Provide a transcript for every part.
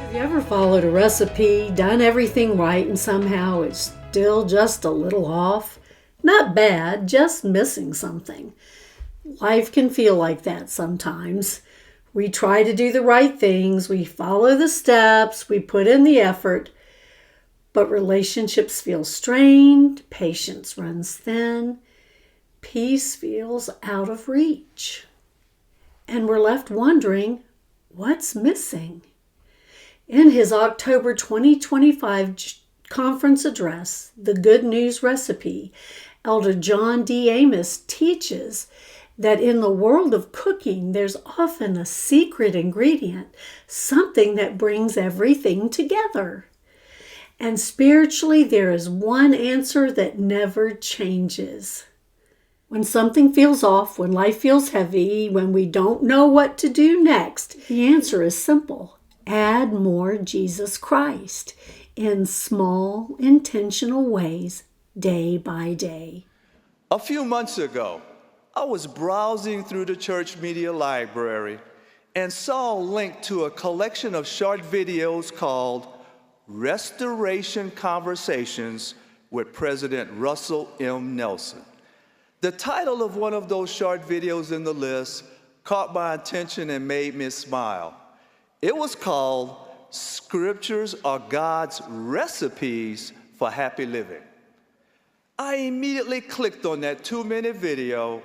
Have you ever followed a recipe, done everything right, and somehow it's still just a little off? Not bad, just missing something. Life can feel like that sometimes. We try to do the right things, we follow the steps, we put in the effort, but relationships feel strained, patience runs thin, peace feels out of reach. And we're left wondering, what's missing? In his October 2025 conference address, The Good News Recipe, Elder John D. Amos teaches that in the world of cooking, there's often a secret ingredient, something that brings everything together. And spiritually, there is one answer that never changes. When something feels off, when life feels heavy, when we don't know what to do next, the answer is simple. Add more Jesus Christ in small, intentional ways, day by day. A few months ago, I was browsing through the church media library and saw a link to a collection of short videos called Restoration Conversations with President Russell M. Nelson. The title of one of those short videos in the list caught my attention and made me smile. It was called Scriptures Are God's Recipes for Happy Living. I immediately clicked on that 2-minute video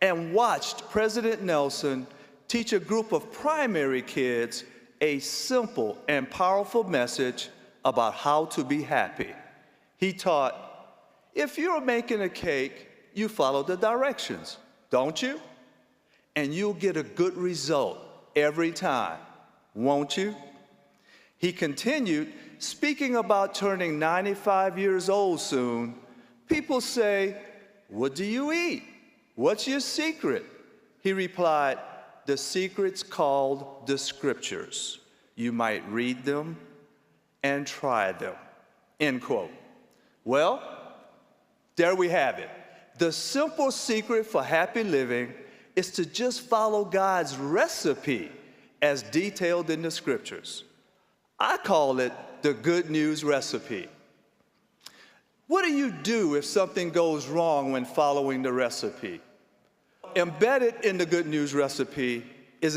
and watched President Nelson teach a group of primary kids a simple and powerful message about how to be happy. He taught, if you're making a cake, you follow the directions, don't you? And you'll get a good result every time, won't you? He continued, speaking about turning 95 years old soon. People say, what do you eat? What's your secret? He replied, the secret's called the Scriptures. You might read them and try them, end quote. Well, there we have it. The simple secret for happy living is to just follow God's recipe as detailed in the Scriptures. I call it the Good News Recipe. What do you do if something goes wrong when following the recipe? Embedded in the Good News Recipe is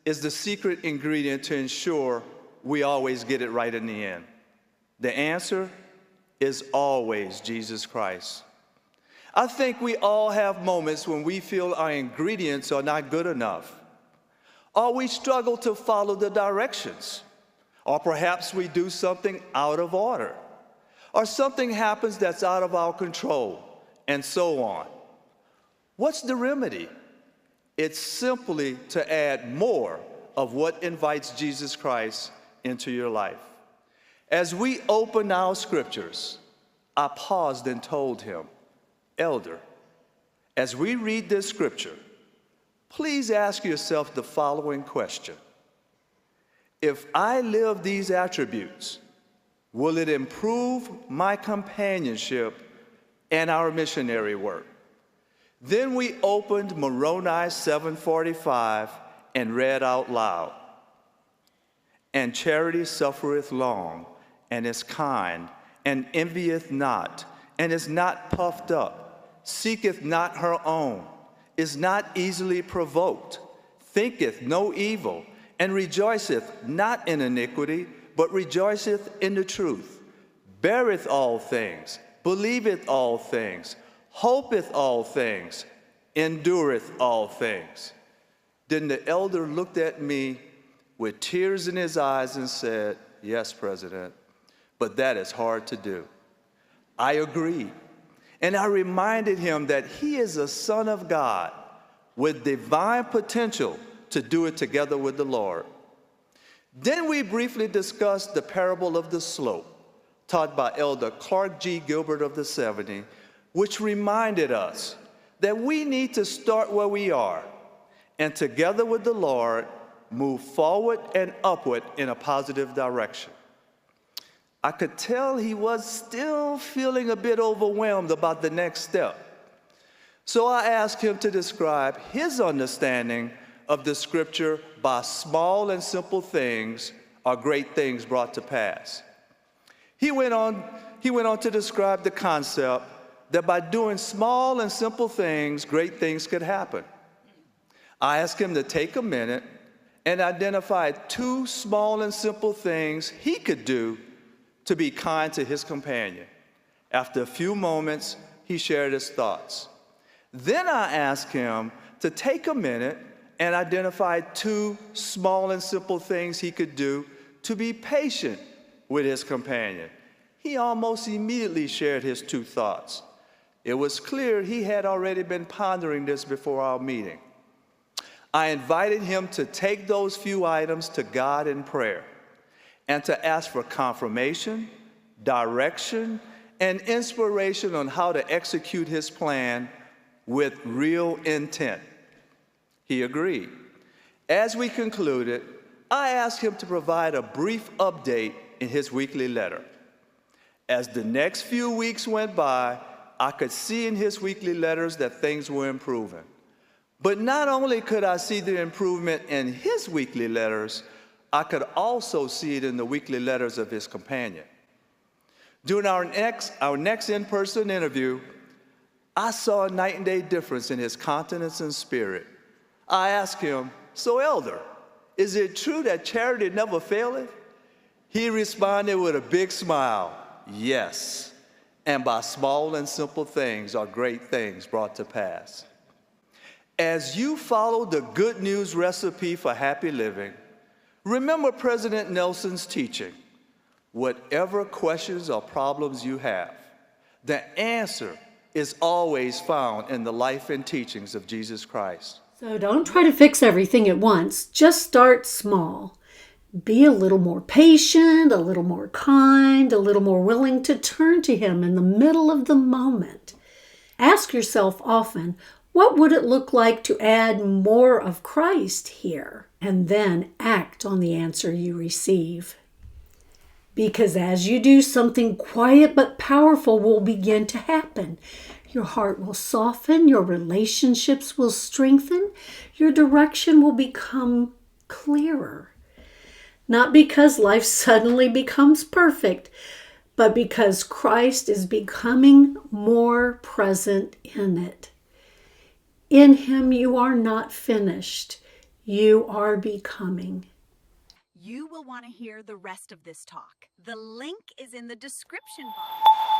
the secret ingredient to ensure we always get it right in the end. The answer is always Jesus Christ. I think we all have moments when we feel our ingredients are not good enough, or we struggle to follow the directions, or perhaps we do something out of order, or something happens that's out of our control, and so on. What's the remedy? It's simply to add more of what invites Jesus Christ into your life. As we opened our Scriptures, I paused and told him, Elder, as we read this Scripture, please ask yourself the following question. If I live these attributes, will it improve my companionship and our missionary work? Then we opened Moroni 7:45 and read out loud. And charity suffereth long, and is kind, and envieth not, and is not puffed up, seeketh not her own, is not easily provoked, thinketh no evil, and rejoiceth not in iniquity, but rejoiceth in the truth, beareth all things, believeth all things, hopeth all things, endureth all things. Then the elder looked at me with tears in his eyes and said, yes, President, but that is hard to do. I agreed. And I reminded him that he is a son of God with divine potential to do it together with the Lord. Then we briefly discussed the parable of the slope, taught by Elder Clark G. Gilbert of the 70, which reminded us that we need to start where we are and together with the Lord move forward and upward in a positive direction. I could tell he was still feeling a bit overwhelmed about the next step. So I asked him to describe his understanding of the Scripture by small and simple things are great things brought to pass. He went on to describe the concept that by doing small and simple things, great things could happen. I asked him to take a minute and identify 2 small and simple things he could do to be kind to his companion. After a few moments, he shared his thoughts. Then I asked him to take a minute and identify 2 small and simple things he could do to be patient with his companion. He almost immediately shared his 2 thoughts. It was clear he had already been pondering this before our meeting. I invited him to take those few items to God in prayer and to ask for confirmation, direction, and inspiration on how to execute his plan with real intent. He agreed. As we concluded, I asked him to provide a brief update in his weekly letter. As the next few weeks went by, I could see in his weekly letters that things were improving. But not only could I see the improvement in his weekly letters, I could also see it in the weekly letters of his companion. During our next in-person interview, I saw a night and day difference in his countenance and spirit. I asked him, "So, Elder, is it true that charity never faileth?" He responded with a big smile, "Yes, and by small and simple things are great things brought to pass." As you follow the good news recipe for happy living, remember President Nelson's teaching. Whatever questions or problems you have, the answer is always found in the life and teachings of Jesus Christ. So don't try to fix everything at once. Just start small. Be a little more patient, a little more kind, a little more willing to turn to Him in the middle of the moment. Ask yourself often, what would it look like to add more of Christ here? And then act on the answer you receive. Because as you do, something quiet but powerful will begin to happen. Your heart will soften, your relationships will strengthen, your direction will become clearer. Not because life suddenly becomes perfect, but because Christ is becoming more present in it. In Him you are not finished, you are becoming. You will want to hear the rest of this talk. The link is in the description box.